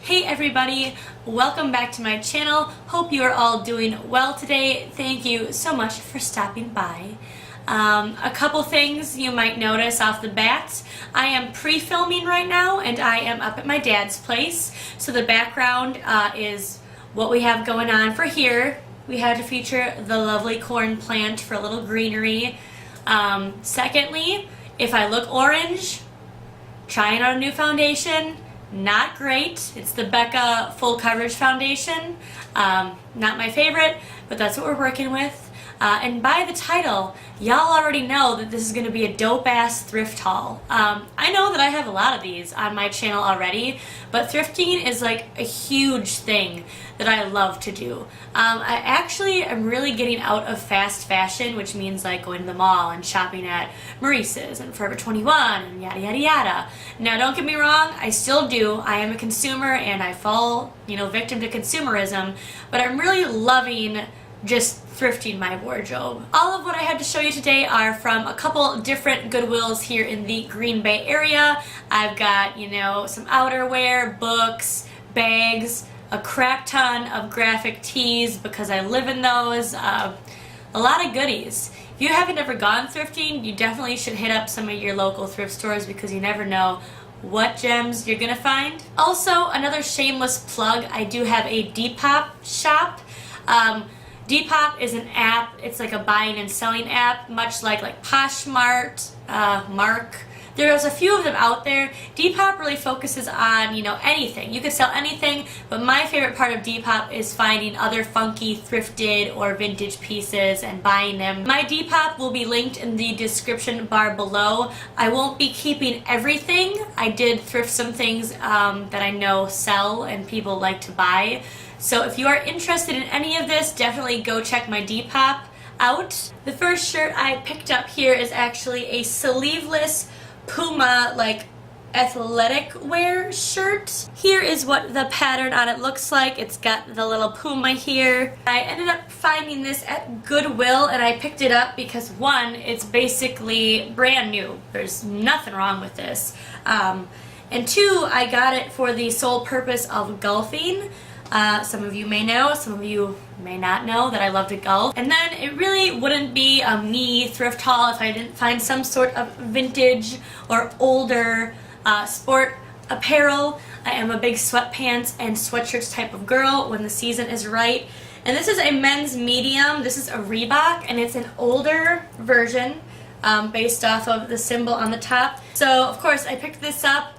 Hey everybody, welcome back to my channel. Hope you are all doing well today. Thank you so much for stopping by. A couple things you might notice off the bat. I am pre-filming right now and I am up at my dad's place. So the background is what we have going on for here. We had to feature the lovely corn plant for a little greenery. Secondly, if I look orange, trying out a new foundation. Not great. It's the Becca Full Coverage Foundation. Not my favorite, but that's what we're working with. And by the title, y'all already know that this is going to be a dope-ass thrift haul. I know that I have a lot of these on my channel already, but thrifting is like a huge thing that I love to do. I actually am really getting out of fast fashion, which means like going to the mall and shopping at Maurice's and Forever 21 and yada yada yada. Now don't get me wrong, I still do. I am a consumer and I fall, victim to consumerism, but I'm really loving just thrifting my wardrobe. All of what I have to show you today are from a couple different Goodwills here in the Green Bay area. I've got, some outerwear, books, bags, a crap ton of graphic tees because I live in those, a lot of goodies. If you haven't ever gone thrifting, you definitely should hit up some of your local thrift stores because you never know what gems you're gonna find. Also, another shameless plug, I do have a Depop shop. Depop is an app. It's like a buying and selling app, much like Poshmark, Mark. There's a few of them out there. Depop really focuses on, anything. You could sell anything, but my favorite part of Depop is finding other funky thrifted or vintage pieces and buying them. My Depop will be linked in the description bar below. I won't be keeping everything. I did thrift some things that I know sell and people like to buy. So if you are interested in any of this, definitely go check my Depop out. The first shirt I picked up here is actually a sleeveless Puma athletic wear shirt. Here is what the pattern on it looks like. It's got the little Puma here. I ended up finding this at Goodwill and I picked it up because one, it's basically brand new. There's nothing wrong with this. And two, I got it for the sole purpose of golfing. Some of you may know, some of you may not know that I love to golf. And then it really wouldn't be a me thrift haul if I didn't find some sort of vintage or older sport apparel. I am a big sweatpants and sweatshirts type of girl when the season is right. And this is a men's medium. This is a Reebok and it's an older version based off of the symbol on the top. So of course I picked this up.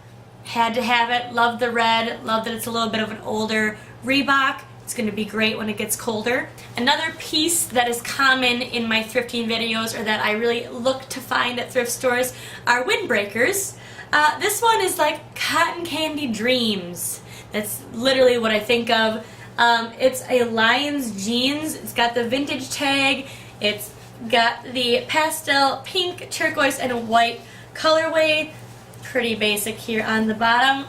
Had to have it, love the red, love that it's a little bit of an older Reebok. It's going to be great when it gets colder. Another piece that is common in my thrifting videos or that I really look to find at thrift stores are windbreakers. This one is like cotton candy dreams. That's literally what I think of. It's a Lions jeans. It's got the vintage tag. It's got the pastel pink, turquoise, and white colorway. Pretty basic here on the bottom.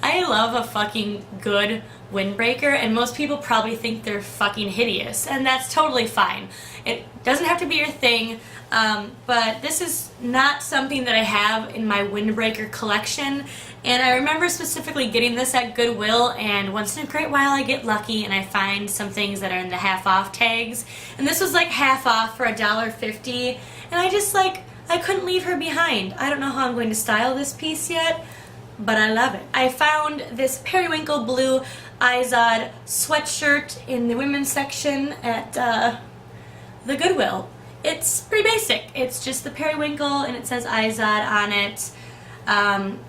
I love a fucking good windbreaker and most people probably think they're fucking hideous and that's totally fine. It doesn't have to be your thing, but this is not something that I have in my windbreaker collection, and I remember specifically getting this at Goodwill, and once in a great while I get lucky and I find some things that are in the half off tags, and this was like half off for $1.50 and I couldn't leave her behind. I don't know how I'm going to style this piece yet, but I love it. I found this periwinkle blue Izod sweatshirt in the women's section at the Goodwill. It's pretty basic. It's just the periwinkle and it says Izod on it.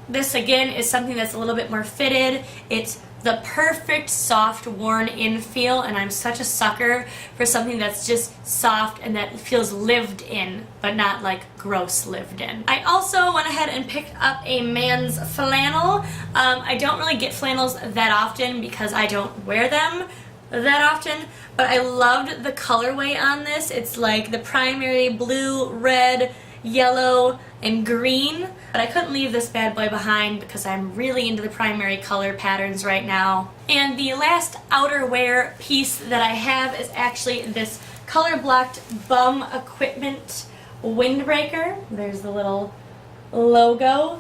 This again is something that's a little bit more fitted. It's the perfect soft worn-in feel, and I'm such a sucker for something that's just soft and that feels lived in, but not like gross lived in. I also went ahead and picked up a man's flannel. I don't really get flannels that often because I don't wear them that often, but I loved the colorway on this. It's like the primary blue, red, yellow, and green, but I couldn't leave this bad boy behind because I'm really into the primary color patterns right now. And the last outerwear piece that I have is actually this color blocked bum equipment windbreaker. There's the little logo.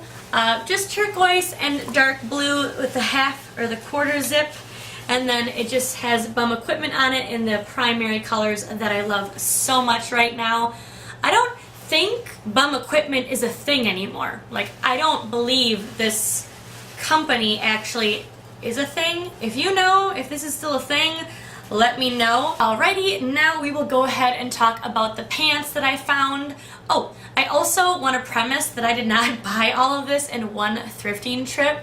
Just turquoise and dark blue with the half or the quarter zip. And then it just has bum equipment on it in the primary colors that I love so much right now. I don't think bum equipment is a thing anymore. Like, I don't believe this company actually is a thing. If you know if this is still a thing, let me know. Alrighty, now we will go ahead and talk about the pants that I found. Oh, I also want to premise that I did not buy all of this in one thrifting trip.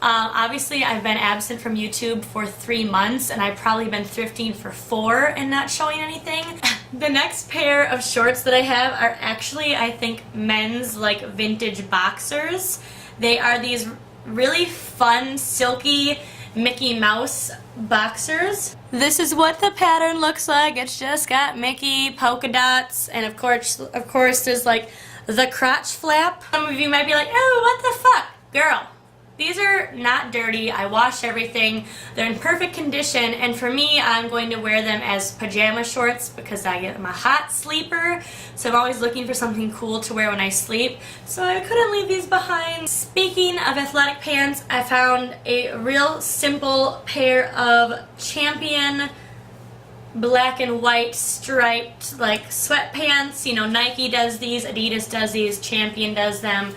Obviously, I've been absent from YouTube for 3 months, and I've probably been thrifting for 4 and not showing anything. The next pair of shorts that I have are actually, I think, men's like vintage boxers. They are these really fun, silky Mickey Mouse boxers. This is what the pattern looks like. It's just got Mickey, polka dots, and of course, there's like the crotch flap. Some of you might be like, oh, what the fuck? Girl, these are not dirty. I wash everything. They're in perfect condition, and for me, I'm going to wear them as pajama shorts because I'm a hot sleeper, so I'm always looking for something cool to wear when I sleep, so I couldn't leave these behind. Speaking of athletic pants, I found a real simple pair of Champion black and white striped like sweatpants. You know, Nike does these, Adidas does these, Champion does them,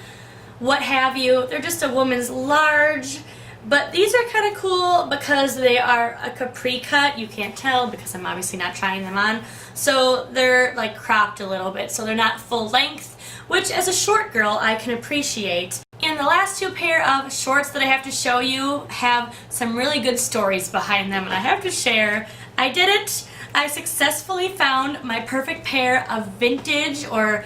what have you. They're just a woman's large, but these are kind of cool because they are a capri cut. You can't tell because I'm obviously not trying them on. So they're like cropped a little bit, so they're not full length, which as a short girl I can appreciate. And the last 2 pair of shorts that I have to show you have some really good stories behind them, and I have to share. I did it. I successfully found my perfect pair of vintage or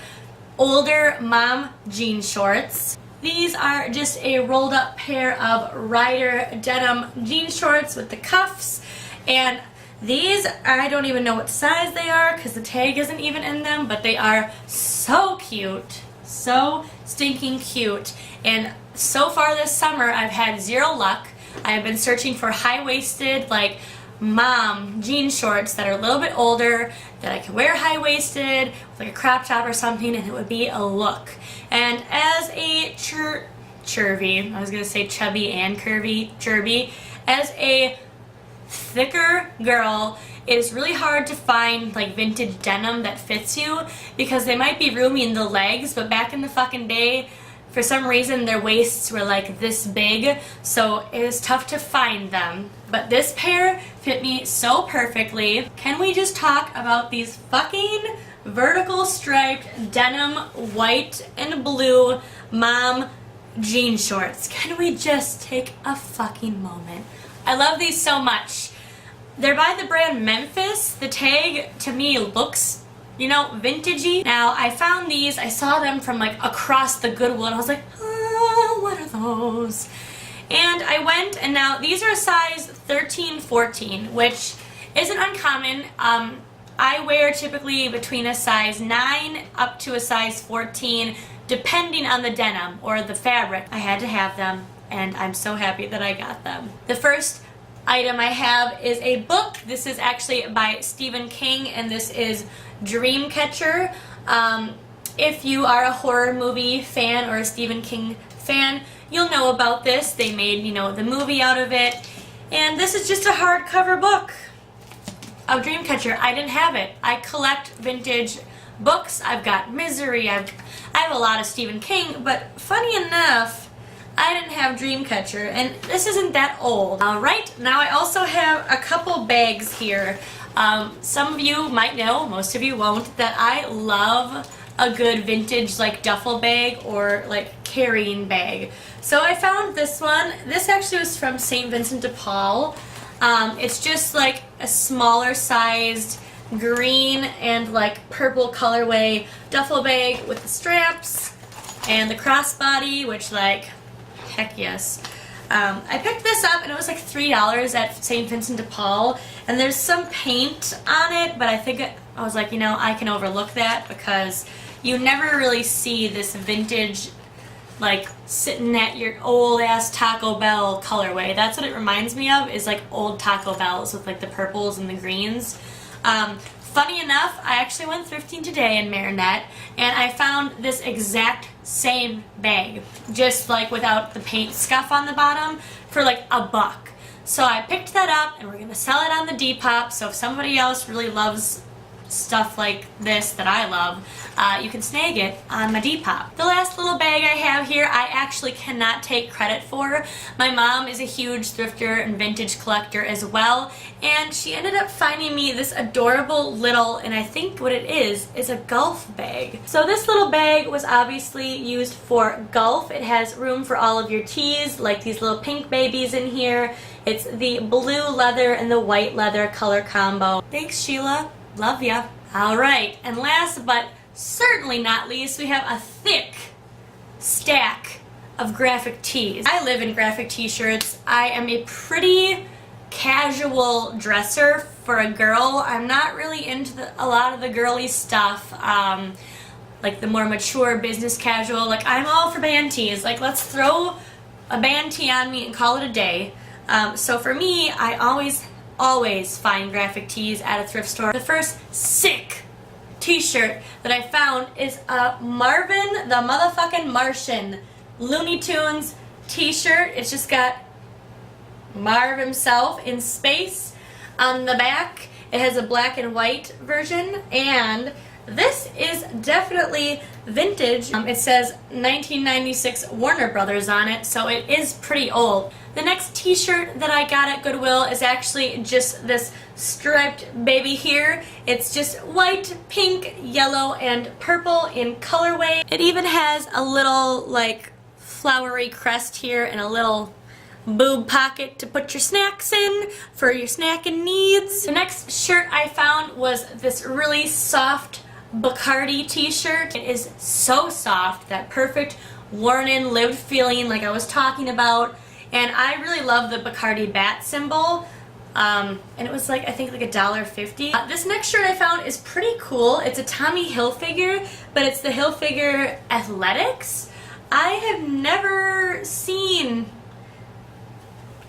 older mom jean shorts. These are just a rolled up pair of Rider denim jean shorts with the cuffs, and these, I don't even know what size they are because the tag isn't even in them, but they are so cute, so stinking cute. And so far this summer I've had 0 luck. I've been searching for high-waisted like mom jean shorts that are a little bit older that I can wear high-waisted with like a crop top or something, and it would be a look. And as a curvy, I was gonna say chubby and curvy, as a thicker girl, it is really hard to find like vintage denim that fits you because they might be roomy in the legs, but back in the fucking day, for some reason their waists were like this big, so it is tough to find them. But this pair fit me so perfectly. Can we just talk about these fucking vertical striped denim white and blue mom jean shorts? Can we just take a fucking moment? I love these so much. They're by the brand Memphis. The tag to me looks, you know, vintagey. Now, I found these, I saw them from like across the Goodwill, and I was like, oh, what are those? And I went, and now these are a size 13-14, which isn't uncommon. I wear typically between a size 9 up to a size 14, depending on the denim or the fabric. I had to have them, and I'm so happy that I got them. The first item I have is a book. This is actually by Stephen King, and this is Dreamcatcher. If you are a horror movie fan or a Stephen King fan, you'll know about this. They made, you know, the movie out of it. And this is just a hardcover book of Dreamcatcher. I didn't have it. I collect vintage books. I've got Misery. I have a lot of Stephen King, but funny enough, I didn't have Dreamcatcher, and this isn't that old. Alright, now I also have a couple bags here. Some of you might know, most of you won't, that I love a good vintage like duffel bag or like carrying bag. So I found this one. This actually was from St. Vincent De Paul. It's just like a smaller sized green and like purple colorway duffel bag with the straps and the crossbody, which like, heck yes. I picked this up and it was like $3 at St. Vincent De Paul, and there's some paint on it, but I was like, you know, I can overlook that because you never really see this vintage like sitting at your old ass Taco Bell colorway. That's what it reminds me of, is like old Taco Bells with like the purples and the greens. Funny enough, I actually went thrifting today in Marinette, and I found this exact same bag, just like without the paint scuff on the bottom, for like $1. So I picked that up, and we're going to sell it on the Depop, so if somebody else really loves stuff like this that I love, you can snag it on my Depop. The last little bag I have here, I actually cannot take credit for. My mom is a huge thrifter and vintage collector as well, and she ended up finding me this adorable little, and I think what it is a golf bag. So this little bag was obviously used for golf. It has room for all of your tees, like these little pink babies in here. It's the blue leather and the white leather color combo. Thanks, Sheila. Love ya. Alright, and last but certainly not least, we have a thick stack of graphic tees. I live in graphic t-shirts. I am a pretty casual dresser for a girl. I'm not really into a lot of the girly stuff, like the more mature business casual. Like, I'm all for band tees. Like, let's throw a band tee on me and call it a day. So for me, I always find graphic tees at a thrift store. The first sick t-shirt that I found is a Marvin the motherfucking Martian Looney Tunes t-shirt. It's just got Marv himself in space on the back. It has a black and white version, and this is definitely vintage. It says 1996 Warner Brothers on it, so it is pretty old. The next t-shirt that I got at Goodwill is actually just this striped baby here. It's just white, pink, yellow, and purple in colorway. It even has a little like flowery crest here and a little boob pocket to put your snacks in for your snacking needs. The next shirt I found was this really soft Bacardi t-shirt. It is so soft, that perfect worn in lived feeling like I was talking about. And I really love the Bacardi bat symbol. And it was like, I think like $1.50. This next shirt I found is pretty cool. It's a Tommy Hilfiger, but it's the Hilfiger Athletics. I have never seen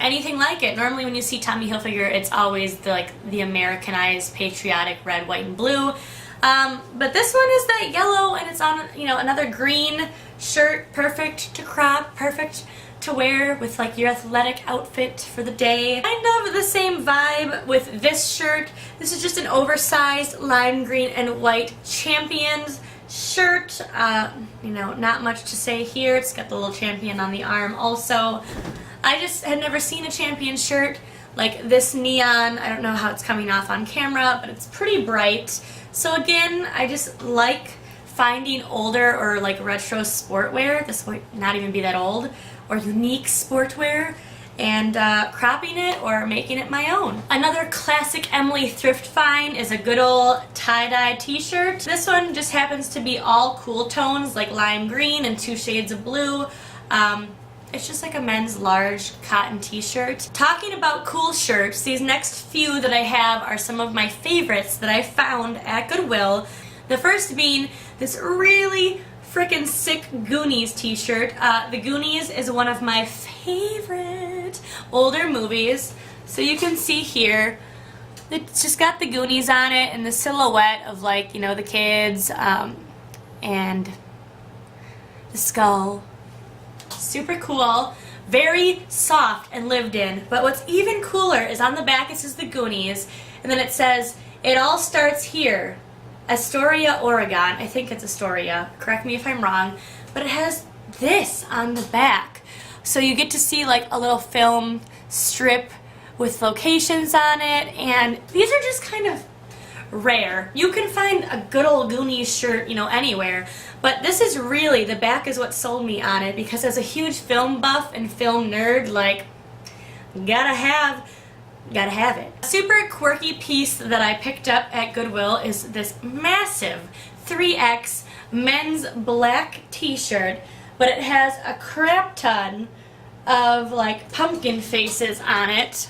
anything like it. Normally when you see Tommy Hilfiger, it's always the Americanized patriotic red, white, and blue. But this one is that yellow, and it's on, you know, another green shirt, perfect to crop, perfect to wear with like your athletic outfit for the day. Kind of the same vibe with this shirt. This is just an oversized lime green and white Champions shirt. You know, not much to say here. It's got the little champion on the arm also. I just had never seen a Champion shirt like this neon. I don't know how it's coming off on camera, but it's pretty bright. So again, I just like finding older or like retro sportwear. This might not even be that old. Or unique sportwear, and cropping it or making it my own. Another classic Emily thrift find is a good old tie-dye t-shirt. This one just happens to be all cool tones like lime green and 2 shades of blue. It's just like a men's large cotton t-shirt. Talking about cool shirts, these next few that I have are some of my favorites that I found at Goodwill. The first being this really freaking sick Goonies t-shirt. The Goonies is one of my favorite older movies. So you can see here, it's just got the Goonies on it and the silhouette of, like, you know, the kids and the skull. Super cool. Very soft and lived in. But what's even cooler is on the back it says the Goonies, and then it says, "It all starts here. Astoria, Oregon." I think it's Astoria. Correct me if I'm wrong. But it has this on the back. So you get to see like a little film strip with locations on it. And these are just kind of rare. You can find a good old Goonies shirt, you know, anywhere. But this is really, the back is what sold me on it. Because as a huge film buff and film nerd, like, gotta have it. A super quirky piece that I picked up at Goodwill is this massive 3X men's black t-shirt, but it has a crap ton of like pumpkin faces on it.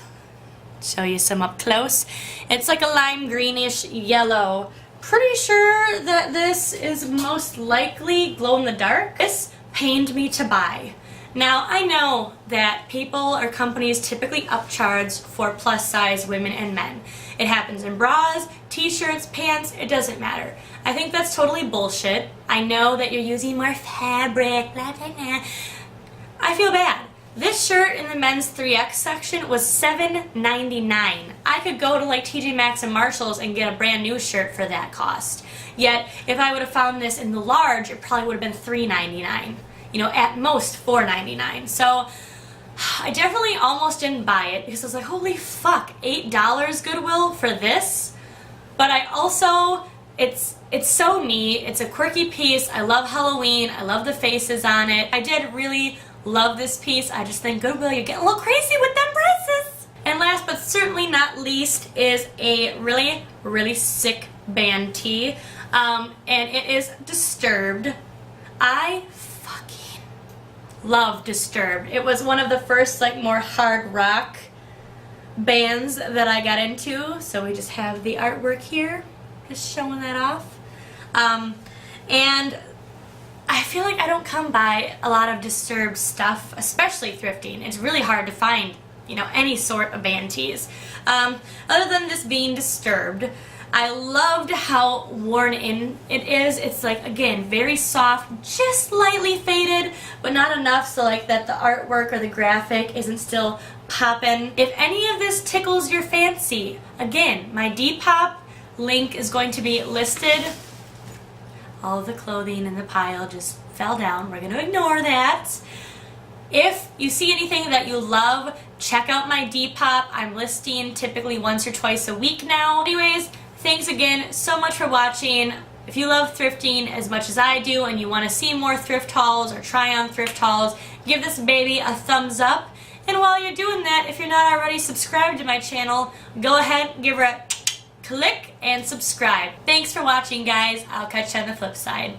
Show you some up close. It's like a lime greenish yellow. Pretty sure that this is most likely glow in the dark. This pained me to buy. Now, I know that people or companies typically upcharge for plus size women and men. It happens in bras, t-shirts, pants, it doesn't matter. I think that's totally bullshit. I know that you're using more fabric, blah, blah, blah. I feel bad. This shirt in the men's 3X section was $7.99. I could go to like TJ Maxx and Marshalls and get a brand new shirt for that cost. Yet, if I would have found this in the large, it probably would have been $3.99. You know, at most $4.99. So I definitely almost didn't buy it because I was like, holy fuck, $8 Goodwill for this? But I also, it's so neat. It's a quirky piece. I love Halloween. I love the faces on it. I did really love this piece. I just think Goodwill, you get a little crazy with them prices. And last but certainly not least is a really, really sick band tee. And it is Disturbed. I fucking love Disturbed. It was one of the first like more hard rock bands that I got into. So we just have the artwork here, just showing that off. And I feel like I don't come by a lot of Disturbed stuff, especially thrifting. It's really hard to find, you know, any sort of band tees. Other than this being Disturbed, I loved how worn in it is. It's like, again, very soft, just lightly faded, but not enough so like that the artwork or the graphic isn't still popping. If any of this tickles your fancy, again, my Depop link is going to be listed. All of the clothing in the pile just fell down. We're going to ignore that. If you see anything that you love, check out my Depop. I'm listing typically once or twice a week now. Anyways, thanks again so much for watching. If you love thrifting as much as I do and you want to see more thrift hauls or try on thrift hauls, give this baby a thumbs up. And while you're doing that, if you're not already subscribed to my channel, go ahead, give her a click and subscribe. Thanks for watching, guys. I'll catch you on the flip side.